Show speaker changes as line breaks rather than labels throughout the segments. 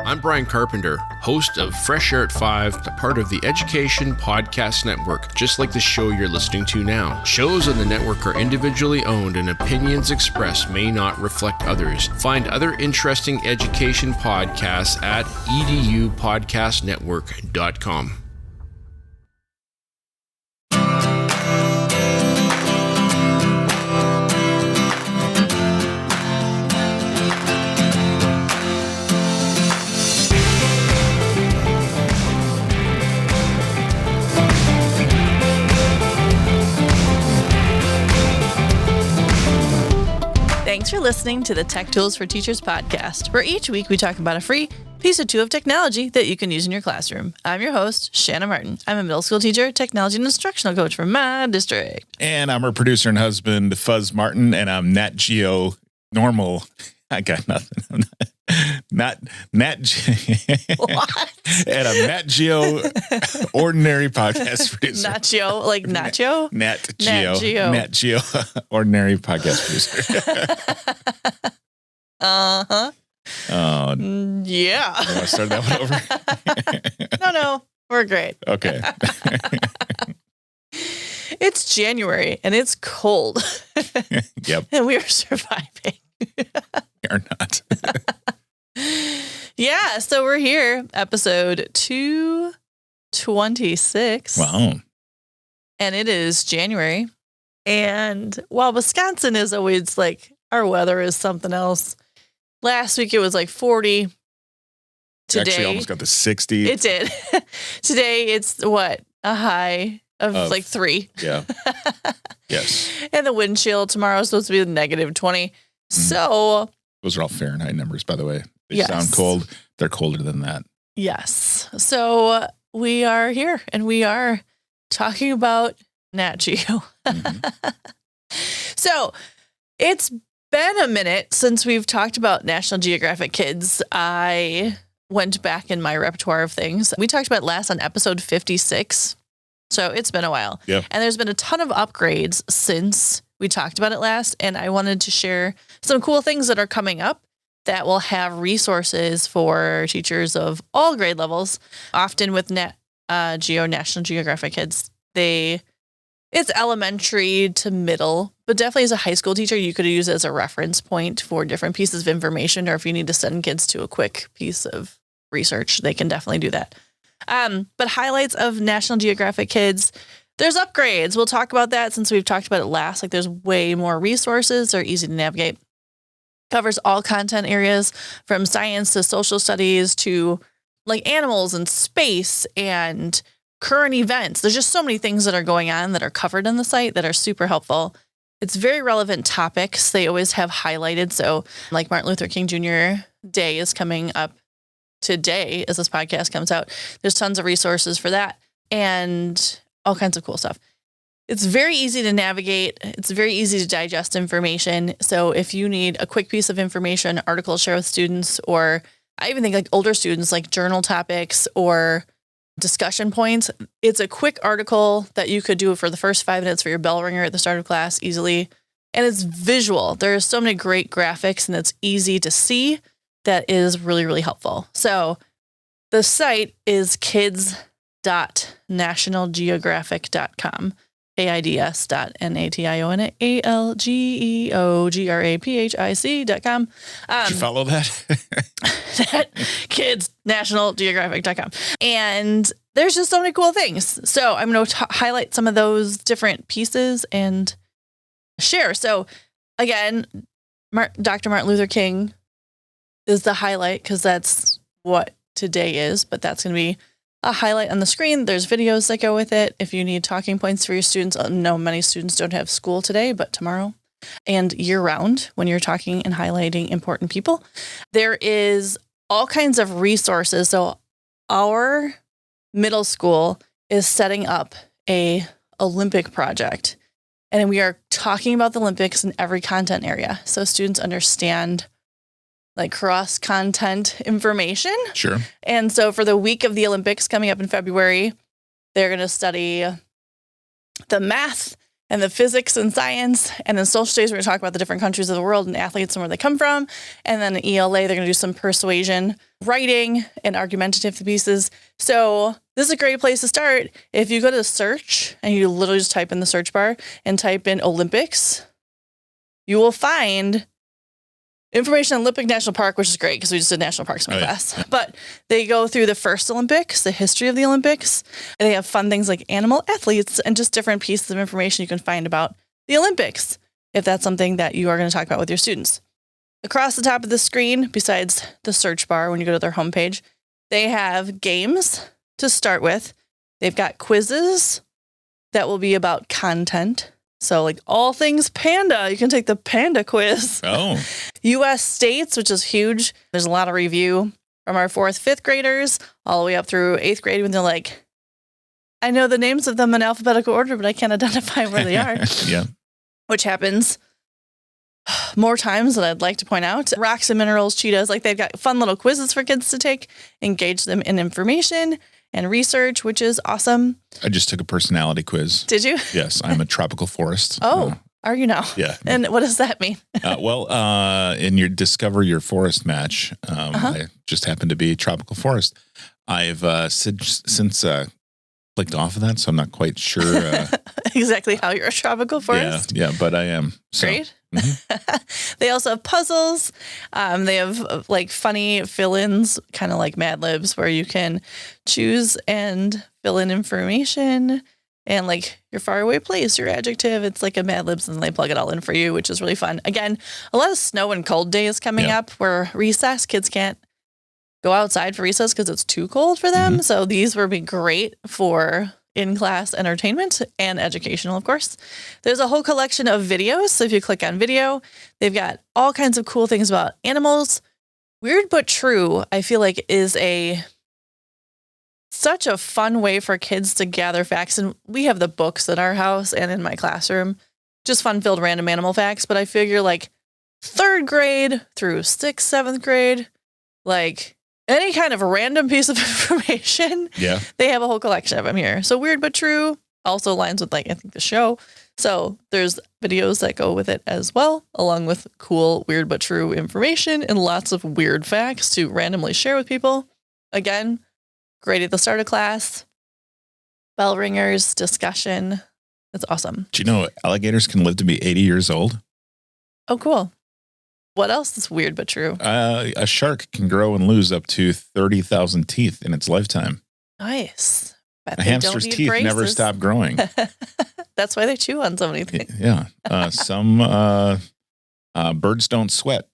I'm Brian Carpenter, host of Fresh Air at 5, a part of the Education Podcast Network, just like the show you're listening to now. Shows on the network are individually owned and opinions expressed may not reflect others. Find other interesting education podcasts at edupodcastnetwork.com.
Thanks for listening to the Tech Tools for Teachers podcast, where each week we talk about a free piece or two of technology that you can use in your classroom. I'm your host, Shanna Martin. I'm a middle school teacher, technology and instructional coach from my district.
And I'm her producer and husband, Fuzz Martin, and I'm Nat Geo Normal. I got nothing. Nat
What?
And I'm Nat Geo Ordinary Podcast producer.
Nacho, like nacho?
Nat Geo Ordinary Podcast producer.
Uh-huh.
Oh,
yeah.
you want to start that one over?
No, we're great.
Okay.
It's January and it's cold.
Yep.
And we are surviving.
Or not.
Yeah, so we're here, episode 226.
Wow.
And it is January. And while Wisconsin is always like, our weather is something else. Last week it was like 40. Today,
Actually almost got the 60.
It did. Today it's what? A high of like 3.
Yeah. Yes.
And the wind chill tomorrow is supposed to be negative 20. So
Those are all Fahrenheit numbers, by the way. They
Yes.
sound cold. They're colder than that.
yes. So we are here and we are talking about Nat Geo. So it's been a minute since we've talked about National Geographic Kids. I went back in my repertoire of things. We talked about it last on episode 56. So it's been a while.
Yeah.
And there's been a ton of upgrades since we talked about it last. And I wanted to share some cool things that are coming up that will have resources for teachers of all grade levels. Often with National Geographic Kids, it's elementary to middle, but definitely as a high school teacher, you could use it as a reference point for different pieces of information, or if you need to send kids to a quick piece of research, they can definitely do that. But highlights of National Geographic Kids, there's upgrades. We'll talk about that since we've talked about it last. Like there's way more resources. They're easy to navigate. Covers all content areas from science to social studies to like animals and space and current events. There's just so many things that are going on that are covered on the site that are super helpful. It's very relevant topics. They always have highlighted. So like Martin Luther King Jr. Day is coming up today as this podcast comes out. There's tons of resources for that and all kinds of cool stuff. It's very easy to navigate. It's very easy to digest information. So if you need a quick piece of information, article to share with students, or I even think like older students, like journal topics or discussion points, it's a quick article that you could do for the first 5 minutes for your bell ringer at the start of class easily. And it's visual. There's so many great graphics and it's easy to see. That is really, really helpful. So the site is kids.nationalgeographic.com. kids.nationalgeographic.com.
Did you follow that?
kids.nationalgeographic.com. And there's just so many cool things. So I'm going to highlight some of those different pieces and share. So again, Dr. Martin Luther King is the highlight because that's what today is, but that's going to be a highlight on the screen. There's videos that go with it. If you need talking points for your students, I know many students don't have school today, but tomorrow and year round when you're talking and highlighting important people, there is all kinds of resources. So our middle school is setting up a Olympic project, and we are talking about the Olympics in every content area. So students understand like cross content information.
Sure.
And so for the week of the Olympics coming up in February, they're going to study the math and the physics and science. And then social studies, we're going to talk about the different countries of the world and athletes and where they come from. And then ELA, they're going to do some persuasion, writing, and argumentative pieces. So this is a great place to start. If you go to search and you literally just type in the search bar and type in Olympics, you will find information on Olympic National Park, which is great because we just did national parks in my class. Yeah. But they go through the first Olympics, the history of the Olympics, and they have fun things like animal athletes and just different pieces of information you can find about the Olympics, if that's something that you are going to talk about with your students. Across the top of the screen, besides the search bar when you go to their homepage, they have games to start with. They've got quizzes that will be about content. So like all things panda, you can take the panda quiz.
Oh.
U.S. states, which is huge. There's a lot of review from our 4th, 5th graders all the way up through 8th grade when they're like, I know the names of them in alphabetical order, but I can't identify where they are.
Yeah.
Which happens more times than I'd like to point out. Rocks and minerals, cheetahs, like they've got fun little quizzes for kids to take, engage them in information and research, which is awesome.
I just took a personality quiz.
Did you?
Yes, I'm a tropical forest.
Oh, are you now?
Yeah.
And what does that mean?
In your Discover Your Forest match, I just happened to be tropical forest. I've since clicked off of that, so I'm not quite sure
exactly how you're a tropical forest.
Yeah, but I am. So.
Great. Mm-hmm. They also have puzzles. They have like funny fill-ins, kind of like Mad Libs, where you can choose and fill in information and like your faraway place, your adjective. It's like a Mad Libs, and they plug it all in for you, which is really fun. Again, a lot of snow and cold days coming up where recess, kids can't go outside for recess because it's too cold for them. Mm-hmm. So these would be great for in-class entertainment and educational, of course. There's a whole collection of videos. So if you click on video, they've got all kinds of cool things about animals. Weird but True, I feel like, is such a fun way for kids to gather facts. And we have the books at our house and in my classroom, just fun-filled random animal facts. But I figure like 3rd grade through 6th, 7th grade, like any kind of random piece of information, they have a whole collection of them here. So Weird but True also aligns with, like, I think the show. So there's videos that go with it as well, along with cool Weird but True information and lots of weird facts to randomly share with people. Again, great at the start of class. Bell ringers, discussion. That's awesome.
Do you know alligators can live to be 80 years old?
Oh, cool. What else is weird but true?
A shark can grow and lose up to 30,000 teeth in its lifetime.
Nice.
A hamster's teeth braces. Never stop growing.
That's why they chew on so many things.
Yeah. Some birds don't sweat.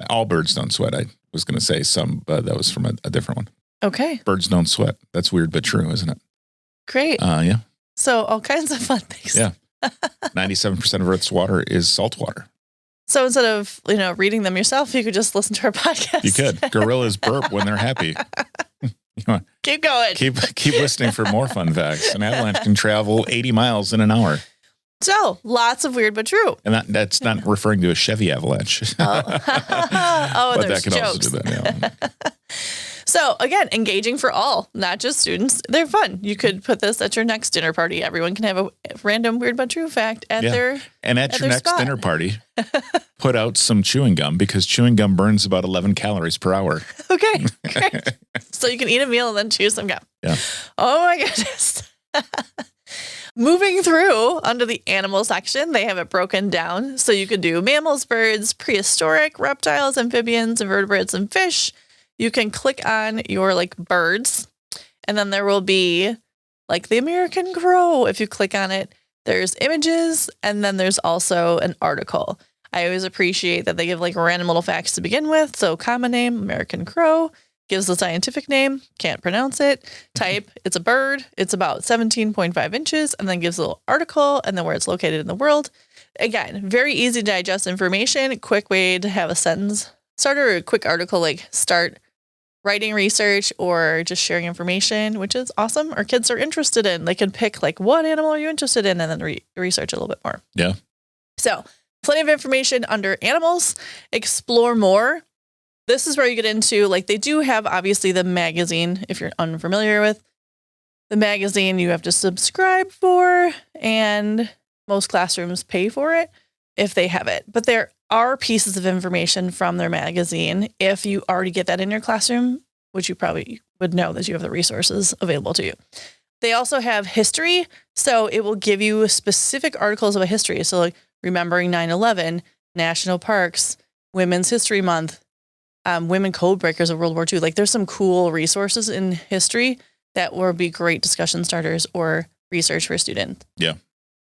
All birds don't sweat. I was going to say some, but that was from a different one.
Okay.
Birds don't sweat. That's weird but true, isn't it?
Great.
Yeah.
So all kinds of fun things.
Yeah. 97% of Earth's water is salt water.
So instead of, reading them yourself, you could just listen to our podcast.
You could. Gorillas burp when they're happy.
Keep going.
Keep listening for more fun facts. An avalanche can travel 80 miles in an hour.
So lots of weird but true.
And that's not referring to a Chevy avalanche.
Oh,
but
there's
that can
jokes.
also do that. Yeah.
So again, engaging for all, not just students. They're fun. You could put this at your next dinner party. Everyone can have a random weird but true fact at their
And at your next
spot.
dinner party, put out some chewing gum because chewing gum burns about 11 calories per hour.
Okay, great. So you can eat a meal and then chew some gum.
Yeah.
Oh my goodness. Moving through under the animal section, they have it broken down. So you could do mammals, birds, prehistoric, reptiles, amphibians, invertebrates, and fish. You can click on your birds, and then there will be the American crow. If you click on it, there's images, and then there's also an article. I always appreciate that they give random little facts to begin with. So common name, American crow, gives the scientific name, can't pronounce it. Type, it's a bird. It's about 17.5 inches, and then gives a little article, and then where it's located in the world. Again, very easy to digest information. Quick way to have a sentence starter or a quick article, start writing research or just sharing information, which is awesome. Our kids are interested in. They can pick what animal are you interested in, and then research a little bit more.
Yeah.
So plenty of information under animals. Explore more. This is where you get into they do have obviously the magazine. If you're unfamiliar with the magazine, you have to subscribe for, and most classrooms pay for it if they have it. But there are pieces of information from their magazine if you already get that in your classroom, which you probably would know that you have the resources available to you. They also have history, so it will give you specific articles about history. So like remembering 9/11, national parks, Women's History Month, women code breakers of World War II. Like there's some cool resources in history that will be great discussion starters or research for students.
Yeah.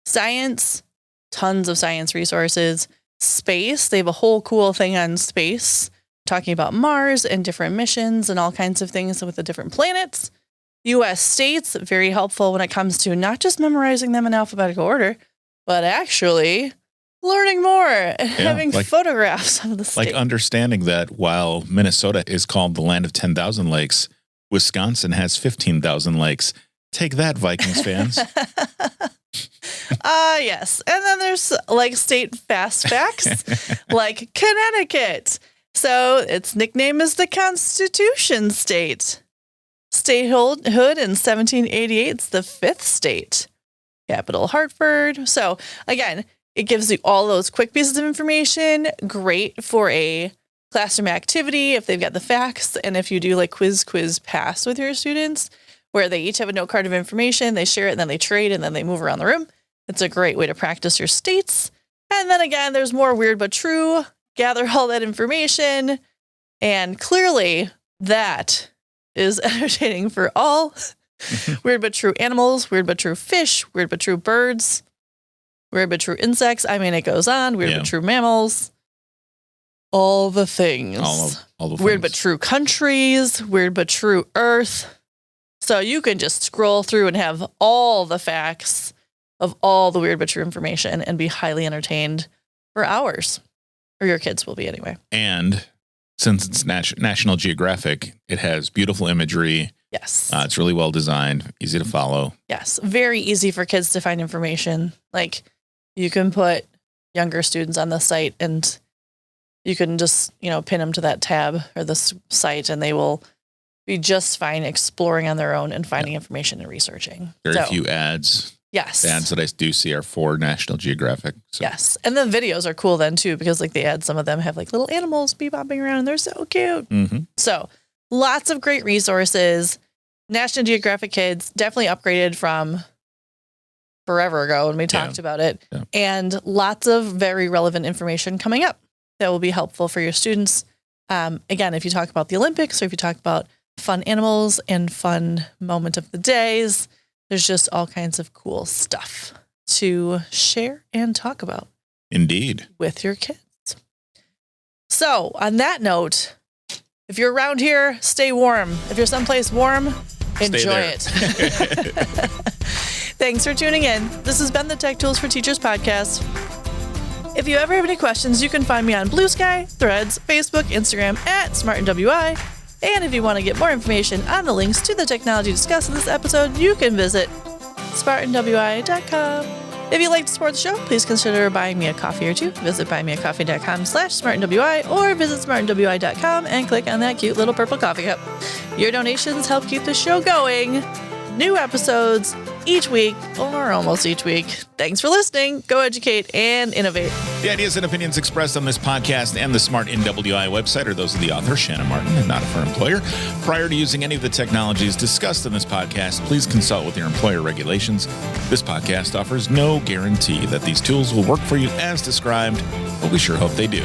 Science, tons of science resources. Space, they have a whole cool thing on space, talking about Mars and different missions and all kinds of things with the different planets. U.S. states, very helpful when it comes to not just memorizing them in alphabetical order, but actually learning more and having photographs of the state.
Like understanding that while Minnesota is called the land of 10,000 lakes, Wisconsin has 15,000 lakes. Take that, Vikings fans.
Yes. And then there's like state fast facts, like Connecticut. So its nickname is the Constitution State. Statehood in 1788, it's the fifth state. Capital Hartford. So again, it gives you all those quick pieces of information. Great for a classroom activity if they've got the facts. And if you do like quiz pass with your students, where they each have a note card of information, they share it, and then they trade, and then they move around the room. It's a great way to practice your states. And then again, there's more weird but true. Gather all that information. And clearly that is entertaining for all. Weird but true animals, weird but true fish, weird but true birds, weird but true insects. I mean, it goes on. Weird but true mammals. All the things.
All the
weird
things.
but true countries, weird but true Earth. So you can just scroll through and have all the facts of all the weird but true information and be highly entertained for hours. Or your kids will be anyway.
And since it's National Geographic, it has beautiful imagery.
Yes.
It's really well designed, easy to follow.
Yes. Very easy for kids to find information. Like you can put younger students on the site and you can just, pin them to that tab or this site and they will be just fine exploring on their own and finding information and researching.
Very few ads.
Yes.
The ads that I do see are for National Geographic. So.
Yes. And the videos are cool then too, because like the ads, some of them have like little animals bebopping around and they're so cute.
Mm-hmm.
So lots of great resources. National Geographic Kids definitely upgraded from forever ago when we talked about it. Yeah. And lots of very relevant information coming up that will be helpful for your students. Again, if you talk about the Olympics or if you talk about fun animals and fun moment of the days, there's just all kinds of cool stuff to share and talk about.
Indeed.
With your kids. So on that note, if you're around here, stay warm. If you're someplace warm, enjoy it. Thanks for tuning in. This has been the Tech Tools for Teachers podcast. If you ever have any questions, you can find me on Blue Sky, Threads, Facebook, Instagram @SmartandWI. And if you want to get more information on the links to the technology discussed in this episode, you can visit SmartandWI.com. If you'd like to support the show, please consider buying me a coffee or two. Visit buymeacoffee.com/SmartandWI or visit SmartandWI.com and click on that cute little purple coffee cup. Your donations help keep the show going. New episodes each week, or almost each week. Thanks for listening. Go educate and innovate.
The ideas and opinions expressed on this podcast and the Smart NWI website are those of the author, Shannon Martin, and not of her employer. Prior to using any of the technologies discussed in this podcast, please consult with your employer regulations. This podcast offers no guarantee that these tools will work for you as described, but we sure hope they do.